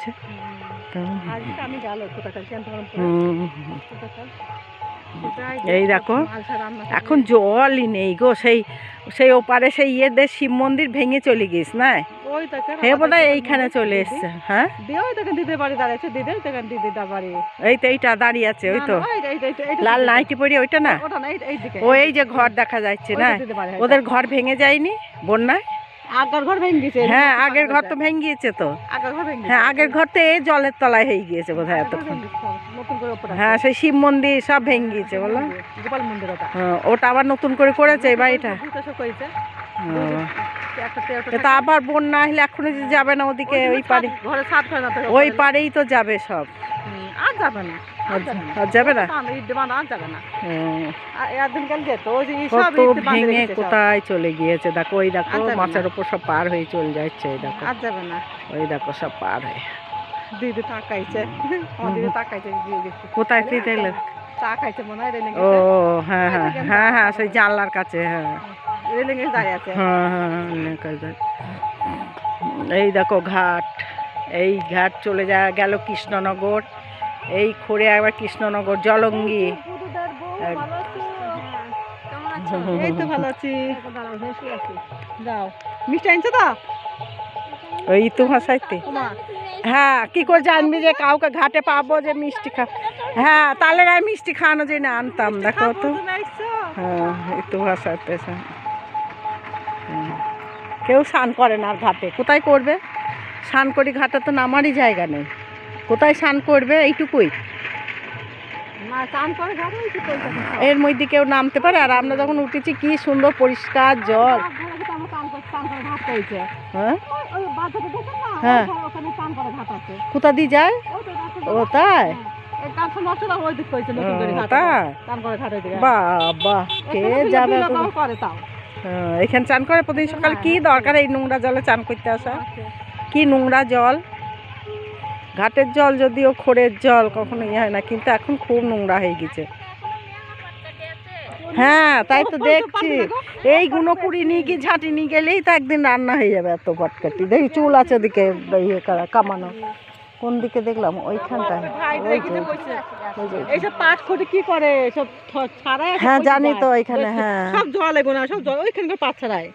আছে। এই দেখো এখন জলই নেই গো, সেই সেই ওপারে সেই ইয়েদের শিব মন্দির ভেঙে চলে গিয়েছ না, হে বোধহয় এইখানে চলে এসছে। হ্যাঁ এই তো এইটা দাঁড়িয়ে আছে, ওই তো লাল নাইটি পরে, ওইটা না, ও এই যে ঘর দেখা যাচ্ছে না, ওদের ঘর ভেঙে যায়নি বন্যায়? আগের ঘর ভেঙে গেছে। হ্যাঁ আগের ঘর তো ভেঙে গিয়েছে তো। হ্যাঁ আগের ঘর তো এই জলের তলায় হয়ে গিয়েছে বোধহয় এতক্ষণ। হ্যাঁ সেই শিব মন্দির সব ভেঙে গিয়েছে বলো, গোপাল মন্দির ওটা আবার নতুন করে করেছে এই বাড়িটা। তা আবার বন্যা আসলে এখন যাবে না ওদিকে, ওই পারে, ওই পারেই তো যাবে সব, আর যাবে না, আর যাবে না, কত ভেঙে কোথায় চলে গিয়েছে। দেখো ওই দেখো মাছের উপর সব পার হয়ে চলে যাচ্ছে, ওই দেখো, আর যাবে না, ওই দেখো সব পার হয়ে। দিদি তাকাইছে, তাকাইছে, কোথায় দেখলে তাকাইছে মনে হয় রেলিং। ও হ্যাঁ হ্যাঁ হ্যাঁ হ্যাঁ সেই জানলার কাছে, হ্যাঁ রেলিং এ দাঁড়িয়ে আছে। হ্যাঁ হ্যাঁ এই দেখো ঘাট, এই ঘাট চলে গেল কৃষ্ণনগর, এই খড়ে একবার কৃষ্ণনগর জলঙ্গি। এই তো ভালো আছি, দাও মিষ্টি আনছো তো ওই তো ভাষাইতে। হ্যাঁ কি করে জানবি যে কাউকে ঘাটে পাবো যে মিষ্টি খা, হ্যাঁ তাহলে আমি মিষ্টি খাওয়ানো যে না আনতাম। দেখো তো হ্যাঁ এই তো ভাষাতে কেউ স্নান করে না আর ঘাটে, কোথায় করবে স্নান করি, ঘাটে তো নামারই জায়গা নেই, কোথায় স্নান করবে এইটুকুই, এর মধ্যে কেউ নামতে পারে? আর আমরা যখন উঠেছি কি সুন্দর পরিষ্কার জল। হ্যাঁ হ্যাঁ কোথা দিয়ে যায়? ও তাই, বাবা কে যাবে এখানে চান করে প্রতিদিন সকালে? কি দরকার এই নোংরা জলে চান করতে আসা, কি নোংরা জল। ঘাটের জল যদিও খড়ের জল কখনো ইয়ে হয় না, কিন্তু এখন খুব নোংরা হয়ে গেছে। হ্যাঁ তাই তো দেখছি, এই গুনো কুড়ি নিয়ে কি ঝাঁটি নিয়ে গেলেই তো একদিন রান্না হয়ে যাবে। এত পটকাটি দেখি চুল আছে ওদিকে ইয়ে করা কামানো, কোন দিকে দেখলাম ওইখানটায়। কি করে সব ছাড়াই? হ্যাঁ জানি তো ওইখানে, হ্যাঁ সব জল এগুলো সব জল, ওইখানকার পাট ছাড়াই,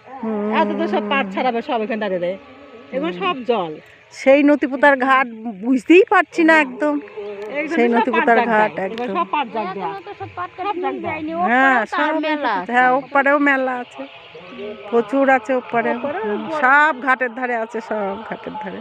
এত তো সব পাট ছাড়াবে সব এখানে দাঁড়িয়ে দেয়, এগুলো সব জল। সেই নথিপুতার ঘাট বুঝতেই পারছি না একদম, সেই নথিপুতার ঘাট একদম। হ্যাঁ সব হ্যাঁ ওপারেও মেলা আছে, প্রচুর আছে ওপারে, সব ঘাটের ধারে আছে, সব ঘাটের ধারে।